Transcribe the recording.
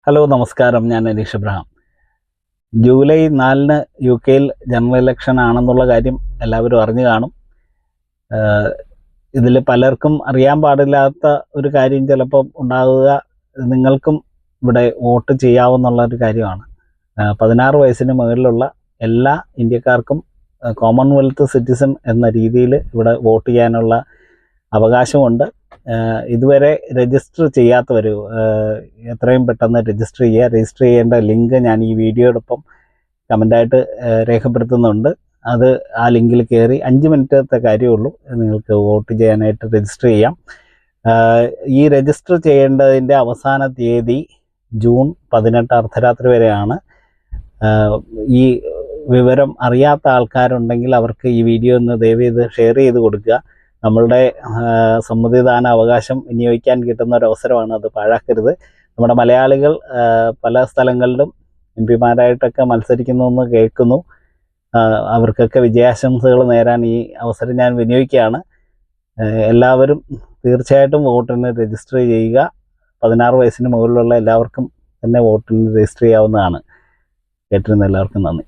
Hello നമസ്കാരം, ഞാൻ Aneesh Abraham. July 4-ന് UK-യിൽ ജനറൽ ഇലക്ഷൻ ആണെന്നുള്ള കാര്യം എല്ലാവരും അറിഞ്ഞു കാണും. ഇതിൽ പലർക്കും അറിയാൻ പാടില്ലാത്ത ഒരു കാര്യം ചിലപ്പോൾ ഉണ്ടാവുക, നിങ്ങൾക്കും ഇവിടെ വോട്ട് ചെയ്യാവുന്നുള്ളൊരു കാര്യമാണ്. 16 വയസ്സിന് മുകളിലുള്ള എല്ലാ ഇന്ത്യക്കാർക്കും കോമൺവെൽത്ത് സിറ്റിസൺ എന്ന രീതിയിൽ ഇവിടെ വോട്ട് ചെയ്യാനുള്ള അവകാശമുണ്ട്. ഇതുവരെ രജിസ്റ്റർ ചെയ്യാത്തവർ എത്രയും പെട്ടെന്ന് രജിസ്റ്റർ ചെയ്യുക. രജിസ്റ്റർ ചെയ്യേണ്ട ലിങ്ക് ഞാൻ ഈ വീഡിയോയോടൊപ്പം കമൻ്റായിട്ട് രേഖപ്പെടുത്തുന്നുണ്ട്. ആ ലിങ്കിൽ കയറി 5 മിനിറ്റത്തെ കാര്യമുള്ളൂ, നിങ്ങൾക്ക് വോട്ട് ചെയ്യാനായിട്ട് രജിസ്റ്റർ ചെയ്യാം. ഈ രജിസ്റ്റർ ചെയ്യേണ്ടതിൻ്റെ അവസാന തീയതി ജൂൺ 18 അർദ്ധരാത്രി വരെയാണ്. ഈ വിവരം അറിയാത്ത ആൾക്കാരുണ്ടെങ്കിൽ അവർക്ക് ഈ വീഡിയോ ഒന്ന് ദയവേത് ഷെയർ ചെയ്ത് കൊടുക്കുക. നമ്മളുടെ സമ്മതിദാന അവകാശം വിനിയോഗിക്കാൻ കിട്ടുന്ന ഒരു അവസരമാണ്, അത് പാഴാക്കരുത്. നമ്മുടെ മലയാളികൾ പല സ്ഥലങ്ങളിലും MP-മാരായിട്ടൊക്കെ മത്സരിക്കുന്നുവെന്ന് കേൾക്കുന്നു. അവർക്കൊക്കെ വിജയാശംസകൾ നേരാൻ ഈ അവസരം ഞാൻ വിനിയോഗിക്കുകയാണ്. എല്ലാവരും തീർച്ചയായിട്ടും വോട്ടിന് രജിസ്റ്റർ ചെയ്യുക. 16 വയസ്സിന് മുകളിലുള്ള എല്ലാവർക്കും തന്നെ വോട്ടിന് രജിസ്റ്റർ ചെയ്യാവുന്നതാണ്. കേട്ടിരുന്ന എല്ലാവർക്കും നന്ദി.